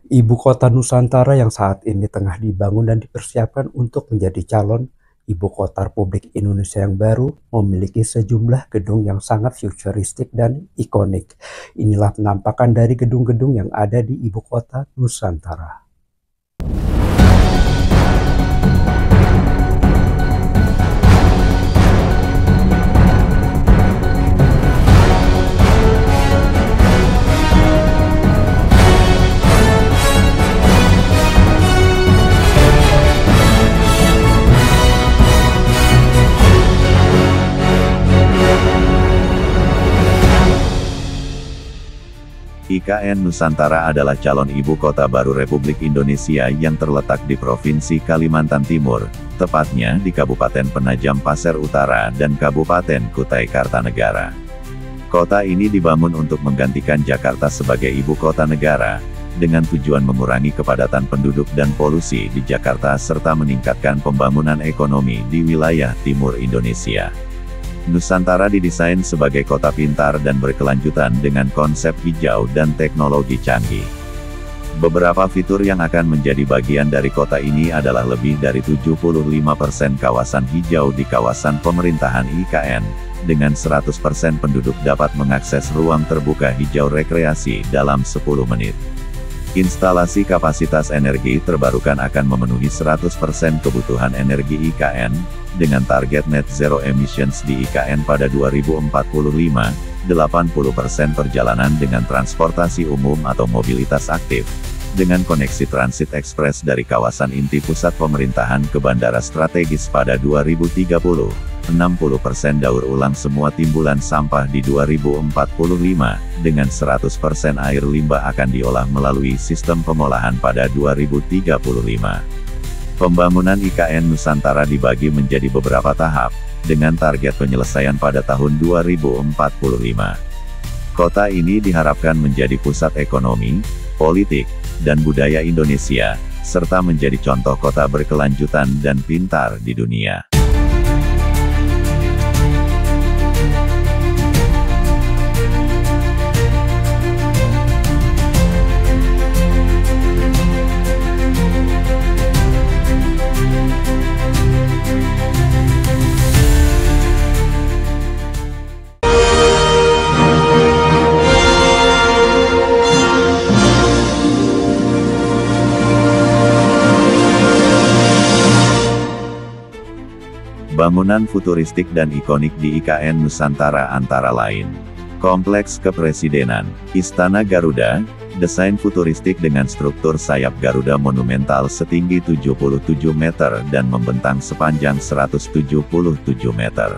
Ibu kota Nusantara yang saat ini tengah dibangun dan dipersiapkan untuk menjadi calon ibu kota Republik Indonesia yang baru memiliki sejumlah gedung yang sangat futuristik dan ikonik. Inilah penampakan dari gedung-gedung yang ada di ibu kota Nusantara. IKN Nusantara adalah calon ibu kota baru Republik Indonesia yang terletak di Provinsi Kalimantan Timur, tepatnya di Kabupaten Penajam Pasir Utara dan Kabupaten Kutai Kartanegara. Kota ini dibangun untuk menggantikan Jakarta sebagai ibu kota negara, dengan tujuan mengurangi kepadatan penduduk dan polusi di Jakarta serta meningkatkan pembangunan ekonomi di wilayah timur Indonesia. Nusantara didesain sebagai kota pintar dan berkelanjutan dengan konsep hijau dan teknologi canggih. Beberapa fitur yang akan menjadi bagian dari kota ini adalah lebih dari 75% kawasan hijau di kawasan pemerintahan IKN, dengan 100% penduduk dapat mengakses ruang terbuka hijau rekreasi dalam 10 menit. Instalasi kapasitas energi terbarukan akan memenuhi 100% kebutuhan energi IKN, dengan target net zero emissions di IKN pada 2045, 80% perjalanan dengan transportasi umum atau mobilitas aktif, dengan koneksi transit ekspres dari kawasan inti pusat pemerintahan ke bandara strategis pada 2030, 60% daur ulang semua timbulan sampah di 2045, dengan 100% air limbah akan diolah melalui sistem pengolahan pada 2035. Pembangunan IKN Nusantara dibagi menjadi beberapa tahap, dengan target penyelesaian pada tahun 2045. Kota ini diharapkan menjadi pusat ekonomi, politik, dan budaya Indonesia, serta menjadi contoh kota berkelanjutan dan pintar di dunia. Bangunan futuristik dan ikonik di IKN Nusantara antara lain: Kompleks Kepresidenan, Istana Garuda, desain futuristik dengan struktur sayap Garuda monumental setinggi 77 meter dan membentang sepanjang 177 meter.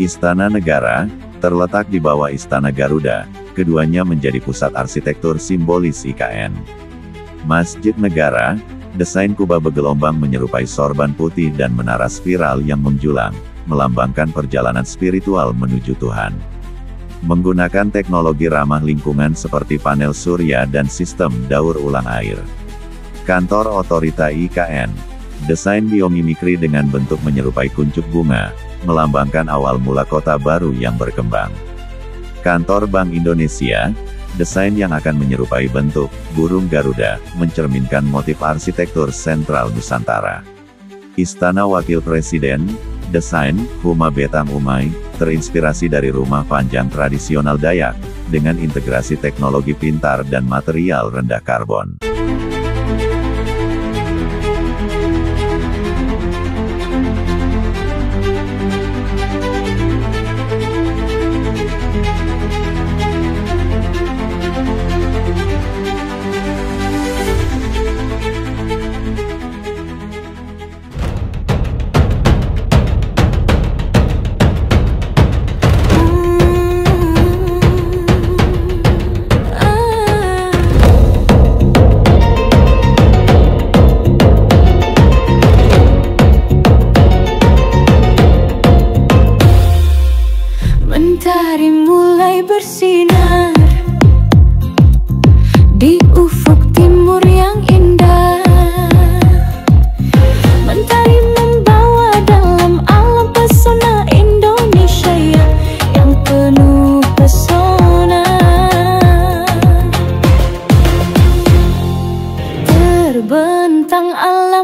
Istana Negara, terletak di bawah Istana Garuda, keduanya menjadi pusat arsitektur simbolis IKN. Masjid Negara, desain kubah bergelombang menyerupai sorban putih dan menara spiral yang menjulang, melambangkan perjalanan spiritual menuju Tuhan. Menggunakan teknologi ramah lingkungan seperti panel surya dan sistem daur ulang air. Kantor Otorita IKN, desain biomimikri dengan bentuk menyerupai kuncup bunga, melambangkan awal mula kota baru yang berkembang. Kantor Bank Indonesia, desain yang akan menyerupai bentuk burung Garuda, mencerminkan motif arsitektur sentral Nusantara. Istana Wakil Presiden, desain Huma Betang Umay, terinspirasi dari rumah panjang tradisional Dayak, dengan integrasi teknologi pintar dan material rendah karbon. terbentang alam